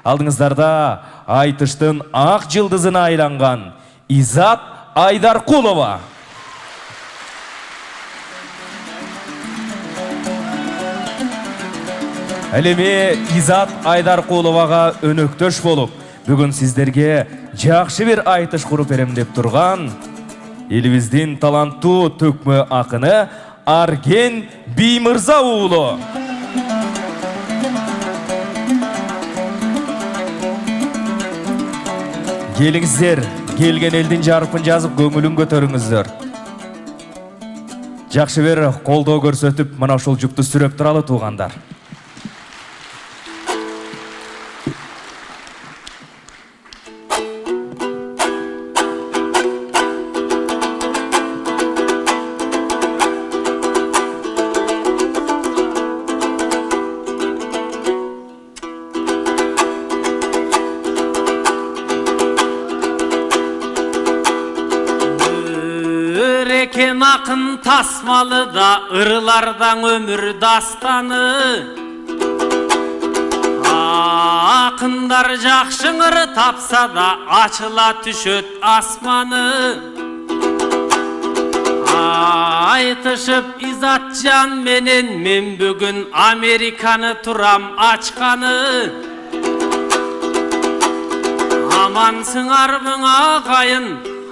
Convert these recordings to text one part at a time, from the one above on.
Алдыңыздарда айтыштын ак жылдызына айланган Изат Айдаркулова. Әлеме Изат Айдаркуловага өнөктөш болуп, бүгүн сиздерге жакшы бир айтыш куруп берем деп турган элибиздин таланттуу төкмө акыны Арген Биймырза уулу. Келиңиздер, келген элдин жарыпын жазып көңүлүн көтөрүңүздөр. Жакшы бир колдоо көрсөтүп, мына ушул жупту сүрөп туралы туугандар. Кен акын тасмалы да ырылардан өмүр дастаны. Акындар жакшы ыры тапса да ачыла түшөт асманы. Айтышып Изатжан менен мен бүгүн Американы турам ачканы. Амансыңарбың агайын,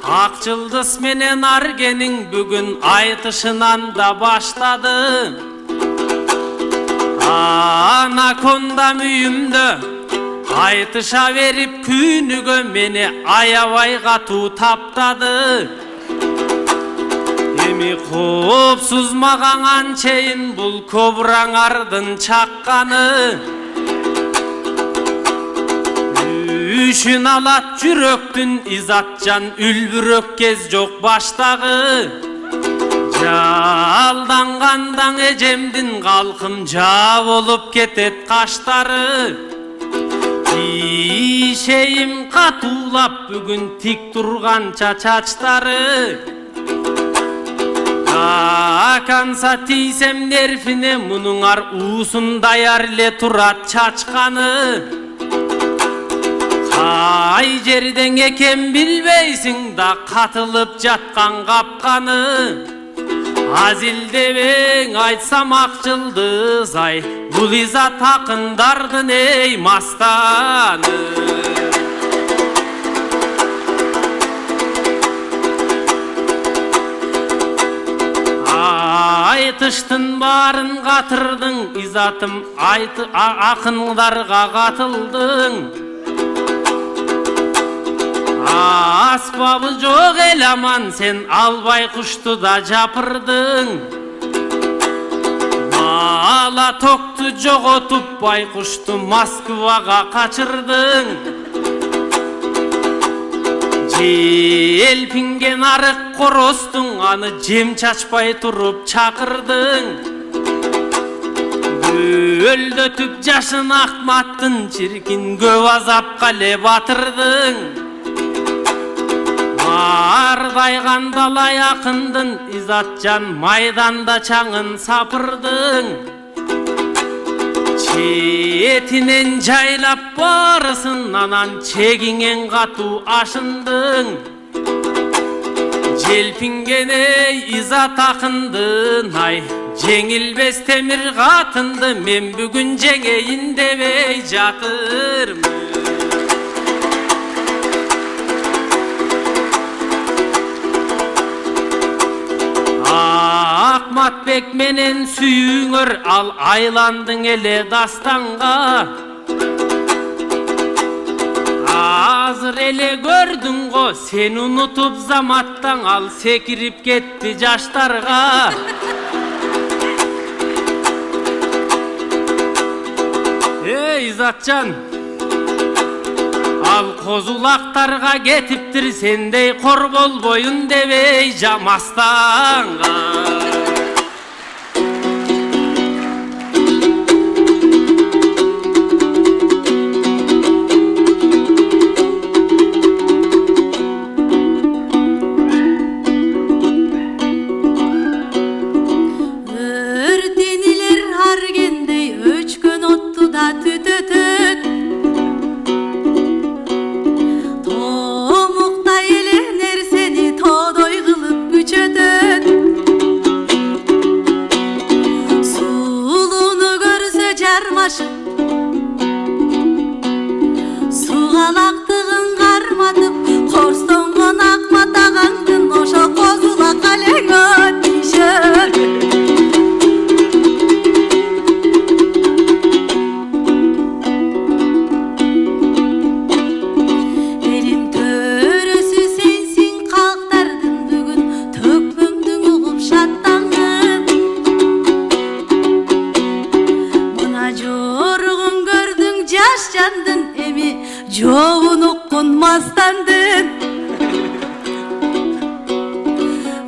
ак жылдыз менен Аргениң бүгүн айтышынан да баштады. Анаконда үйүмдө айтыша берип күнүгө мени аябай катуу таптады. Эми коопсуз мага анчейин бул кобураңардын чакканы. Үшін алат жүрөктүн Изатжан үлбүрөк кез жок баштагы. Жалдангандан эжемдин калкым жаа болуп кетет каштары. Ишейим катуулап бүгүн тик турганча чачтары. Аканса тийсем нерфине мунуңар уусун даяр эле турат чачканы. Ай жерден экен билбейсиң да катылып жаткан капканы. Азилдебең айтсам ак жылдыз ай, бул Изат акындардын эй мастаны. Айтыштын барын катырдың, Изатым акындарга катылдың. Аспабы жок эл аман, сен албай кушту да жапырдың. Мала токту жоготуп байкушту Москвага качырдың. Желпинген арык коростуң, аны жем чачпай туруп чакырдың. Өлдөтүп жашын Акматтын, чиркин көп азапка эле батырдың. Ардайган далай акындын, Изатжан майданда чаңын сапырдың. Четинен жайлап барысын, анан чегиңен катуу ашындың. Желпинген эй Изат акындын ай, жеңилбес темир катынды мен бүгүн жеңейин дебей жатырмын. Акматбек менен сүйүңөр, ал айландың эле дастанга. Азыр эле көрдүң го, сен унутуп заматтан, ал секирип кетти жаштарга. Эй Изатжан, ал козулактарга кетиптир, сендей кор болбоюн дебей жамастанга. Kozалактыгын карматып, корстонгон ак матагаңдын ошо козула калеңө тийишет. Элим төрөсү сенсиң, калктардын бүгүн төкмөңдүң угуп шаттангын. Мына жоругун көрдүң жаш жандын, эми жообун уккун мастандын.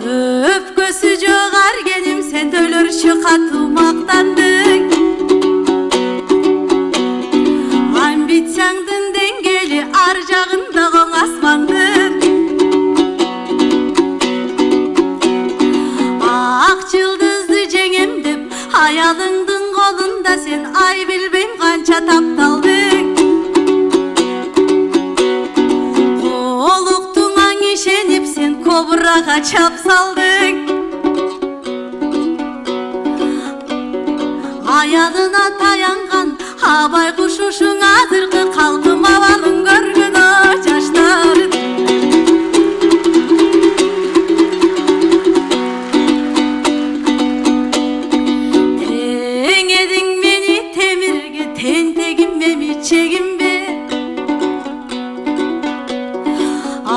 Өпкөсү жок аргеним, сен төлөрчү катуу мактандың. Амбицияңдын деңгели ар жагында коң асмандын. Ак жылдызды жеңем деп аялыңдын колунда сен ай билбейм канча тапталдың. Колуктуңаң ишенип сен кобурага чап салдың. Аялына таянган абай кушушуң азыркы калкым абалын көргөн жаштарын. Теңедиң мени темирге, тентегим эми чегимбе.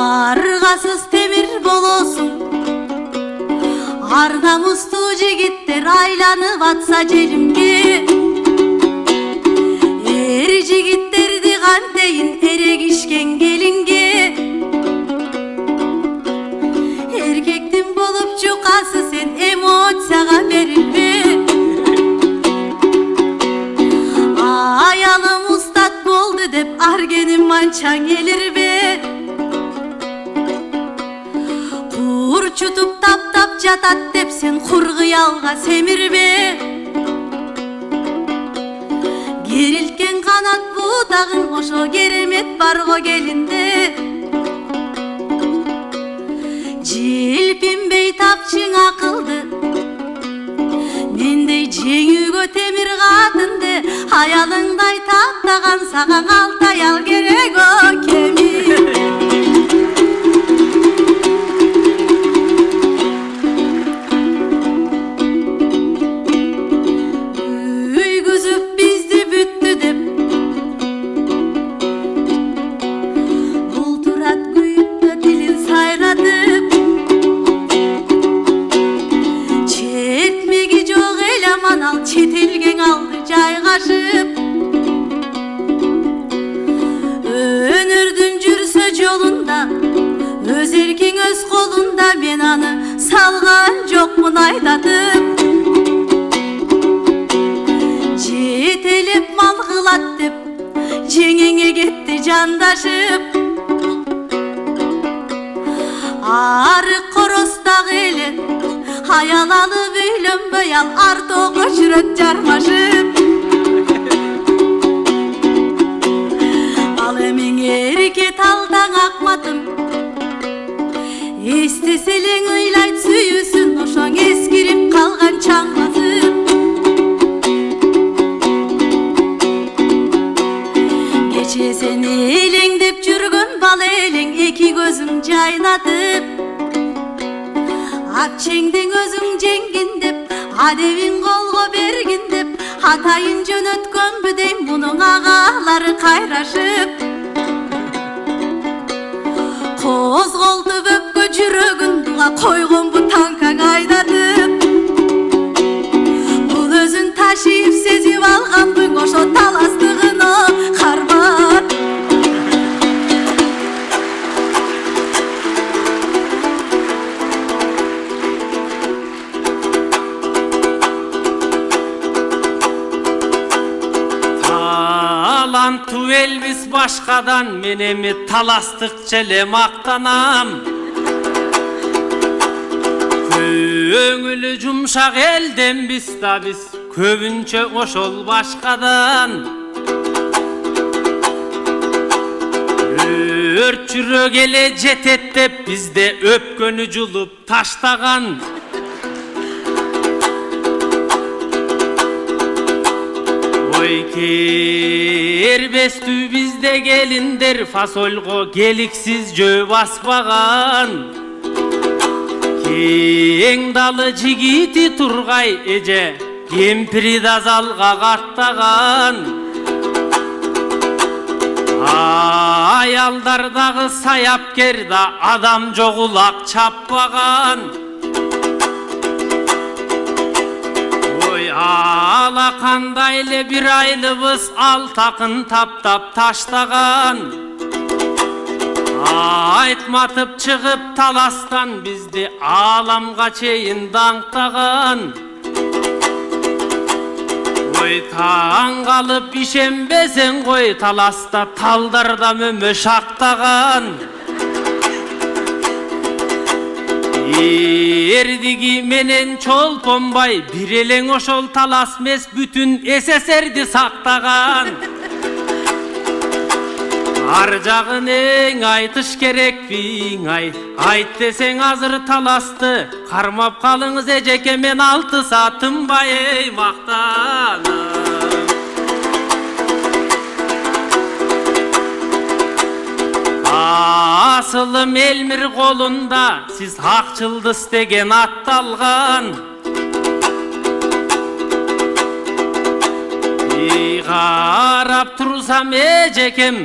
Аргасыз темир болосуң, ар намустуу жигиттер айланып атса жеримге. Эр жигиттерди кантейин эрегишкен келинге. Эркектин болуп чукасы сен эмоцияга берилбе. Аялым устат болду деп аргеним манчаң элирбе. Чутуп таптап жатат деп сен кур кыялга семирбе. Керилткен канат буудагың ошо керемет барго келинде. Желпинбей тапчың акылды, мендей жеңүүгө темир катынды. Аялыңдай таптаган сага алты аял керек о кеми. Çetilgen aldı caygaşıp. Önürdün жүрсө жолунда, өз эркиң өз колунда. Мен аны салган жокмун айдатып. Жетелеп мал кылат деп жеңеңе кетти жандашып. Арык коростагы эле аял алып үйлөнбөй ал ар тоого жүрөт жармашып. Ал эмиң эркет алдаң акматым, эстеселең ыйлайт сүйүүсүн ошоң эскирип калган чаңбазым. Кече сен элеңдеп жүргөн бала элең эки көзүң жайнатып. Акчеңдең өзүң жеңгин деп, адебин колго бергин деп, атайын жөнөткөнбү дейм мунун агалары кайрашып. Козголтуп өпкө жүрөгүн дуга койгонбу танкаң айдатып. Бул өзүн ташип сезип алганбың ошо таластыгын о кармат. Талантуу Элвис башкадан, мен эми таластыкча эле мактанам. Көңүлү жумшак элден биз да биз көбүнчө ошол башкадан. Өрт жүрөк эле жетет деп бизде өпкөнү жулуп таштаган. Ой кербестүү бизде келиндер фасолго келиксиз жөө баспаган. Кең далы жигити тургай эже кемпири да залга каттаган. Аялдардагы саяпкер да адам жогулак чаппаган. Ой ала кандай эле бир айлыбыз алтакын таптап таштаган. Айтматып чыгып таластан бизди аламга чейин даңктаган. Ой таң калып ишенбесең кой таласта талдарда мөмө шактаган. Эрдиги менен Чолпонбай бир элең ошол талас эмес бүтүн СССРди сактаган. Ар жагын эң айтыш керекпиң ай, айт десең азыр таласты кармап калыңыз эжеке мен 6 саат тынбай мактанам. Асылым Элмир колунда сиз ак жылдыз деген атталган. Карап турсам эжекем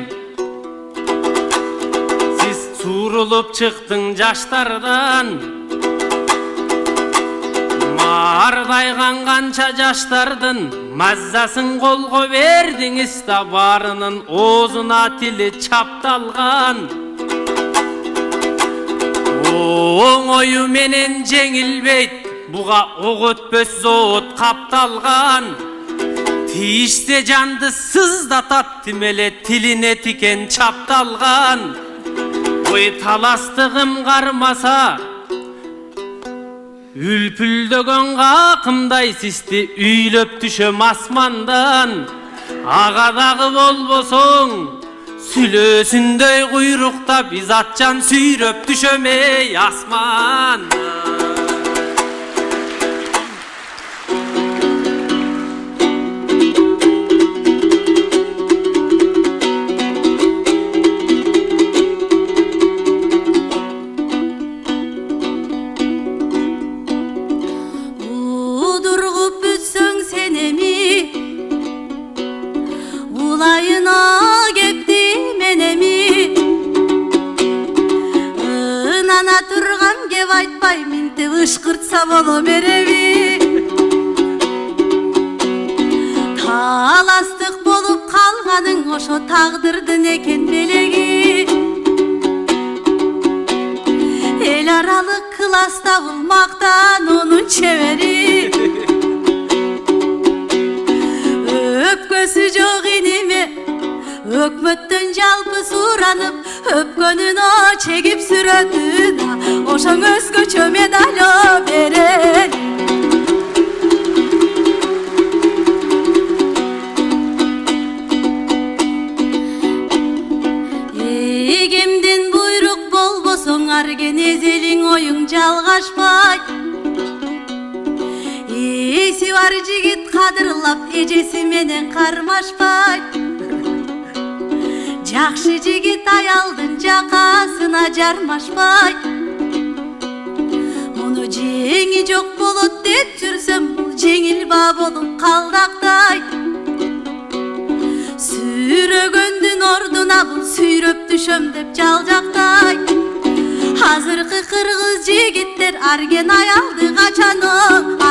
сурулуп чыктың жаштардан. Мардайган канча жаштардын маззасын колго бердиңиз да баарынын оозуна тили чапталган. Оңою менен жеңилбейт буга ок өтпөс зоот капталган. Тиишсе жанды сыздатат тимеле тилине тикен чапталган. Ой таластығым қармаса үлпүлдөгөн какымдай сизди үйлөп түшөм асмандан. Ага дагы болбосоң сүлөөсүндөй куйруктап изатчан сүйрөп түшөм эй асмандан. Айтпай минтип ышкыртса боло береби. Таластык болуп калганың ошо тагдырдын экен белеги. Эл аралык класста булмактан онун чебери. Өпкөсү жок иниме өкмөттөн жалпы суранып өпкөнүн чегип сүрөтү да ошоң өзгөчө медаль берер. Эгемден буйрук болбосоң арген эзелиң оюң жалгашпайт. Эси бар жигит кадырлап эжеси менен кармашпайт. Жакшы жигит аялдын жакасына жармашпайт. Муну жеңи жок болот деп жүрсөм бул жеңил ба болуп калдактайт. Сүрөгөндүн ордуна бул сүйрөп түшөм деп жалжактайт. Азыркы кыргыз жигиттер арген аялды качан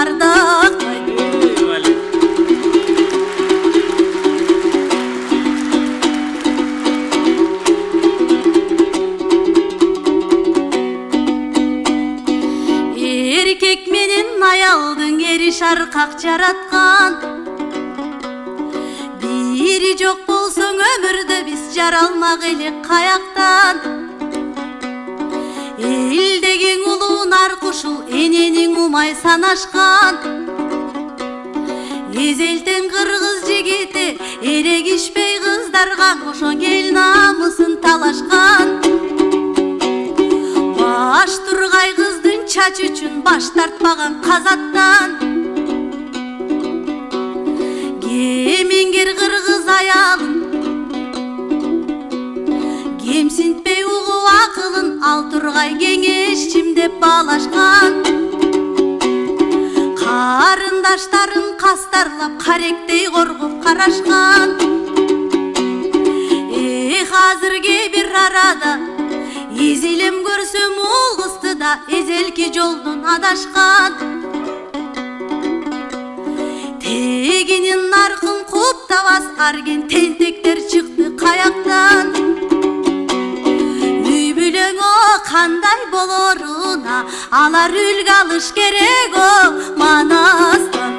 ардактайт. Эркек менен аялдын ери шаркак жараткан. Бири жок болсоң өмүрдө биз жаралмак элек каяктан. Элдеги улуу наркушул энениң умай санашкан. Эзелтен кыргыз жигити эрегишпей кыздарга ошоң эл намысын талашкан. Баш тургай кыздын чач үчүн баш тартпаган казаттан. Кеминге кыз аялын кемсинтпей угуп акылын ал тургай кеңешчим деп баалашкан. Карындаштарын кастарлап каректей коргоп карашкан. Азырге бир арада изилем көрсөм ул кызды да эзелки жолдон адашкан. Тегинин наркын куптабас арген тентектер чыкты каяктан. Үй бүлөңө кандай болоруна алар үлгү алыш керек о манастан.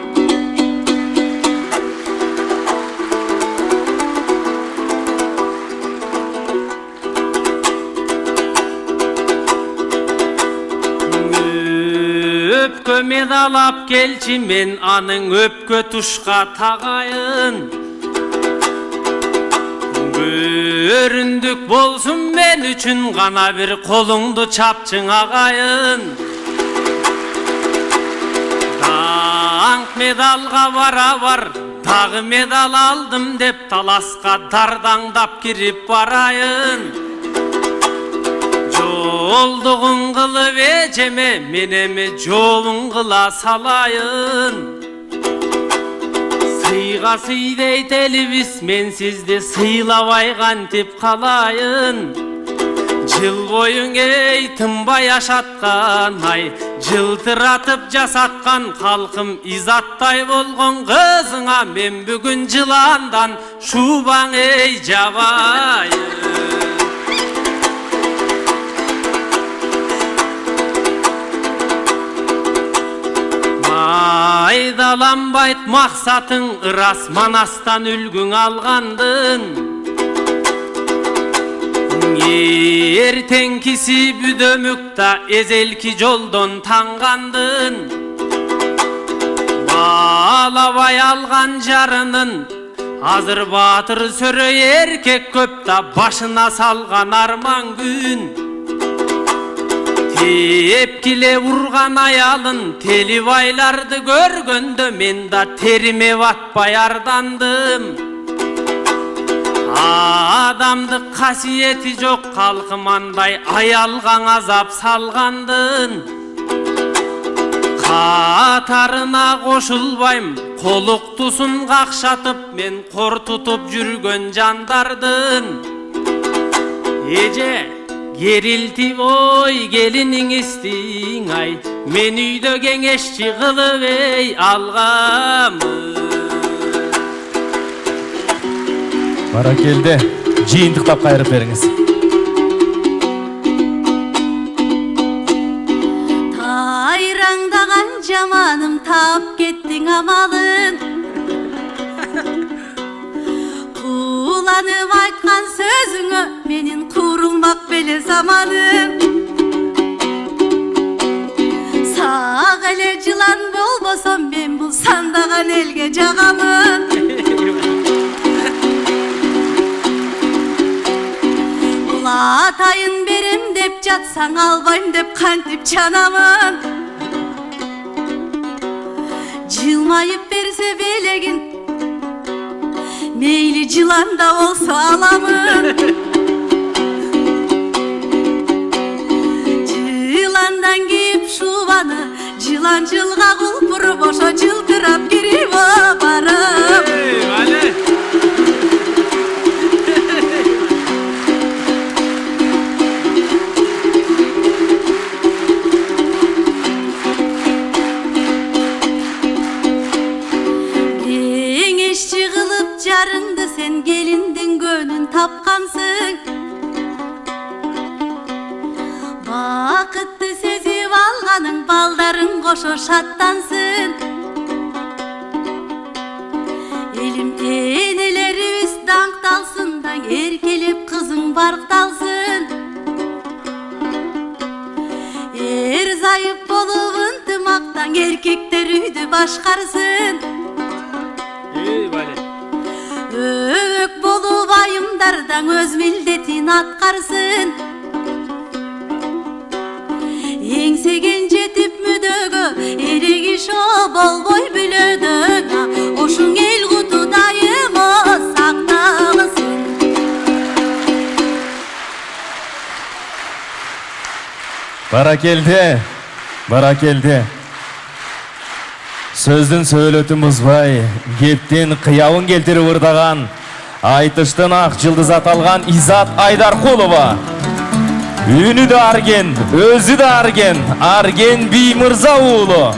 Öpkö medal ap kelçi men anın öpkö tuşka tagayın. Göründük bolsun men üçün gana bir kolungdu çapçın agayın. Dank medalga var tagı medal aldım dep talaska dardangdap kirip barayın. Jolduğun kılıp eceme meneme jolun kıla salayın. Sıyga sıy deytelibis men sizdi sıylabay kantip kalayın. Jıl boyun ey tımba yaşatkan ay jıltıratıp jasatkan kalkım izattay bolgon kızına men bugün jılandan şubaң ey jabayın. Aydalanbayt maksatın ıras manastan ülgün algandın. Ertenkisi büdömükta ezelki joldan tangandın. Bağlabay algan jarının azır batır sörö erkek köpta başına salgan arman gün. Tepkile vurgan ayalın telivaylardı görgöndö men da terime vatpay ardandım. Adamdık kasiyeti jok kalkımanday ayalgan azap salgandın. Katarına koşulbayım koluktusun kakşatıp men kor tutup жүрgön jandardın. Ece geriltip oy gelinin istin ay men üydö kеңешчи kılıp ey algamı. Баракелде жыйынтыктап кайрып бериңиз. Tayrаңдаган жаманым тап кеттиң амалын. Куланып айткан сөзүңө менин курулмак беле заманым. Сак эле жылан болбосом мен бул сандаган элге жагамын. Атайын берем деп жатсаң албайм деп кантип чанамын. Жылмайып берсе белегин мейли жылан да болсо аламын. Жыландан кийип шубаны жылан жылга кулпуруп ошо жылтырап кирип барам. Jarыңды sen gelindin gönün tapkansın. Bakıtты sezip alganın baldarın koşo şattansın. Elim enelerimiz dаңкталсын da erkelep kızın barktalsın. Er zayıf bolup ынтымактан erkekler üydü başkarsın. Ök bolup ayımdardan öz mildetin atkarsın. Engsegen jetip müdөгө erek iş o bolboy bülödöna. Oşun el kutudayım o sak Barakeldi. Barakeldi. Sözdün söylötü muzbay, кептен кыябын келтирип ырдаган, айтыштын ак жылдыз аталган Изат Айдаркулова. Үнү да арген, өзү да арген, Арген Бий мырза уулу.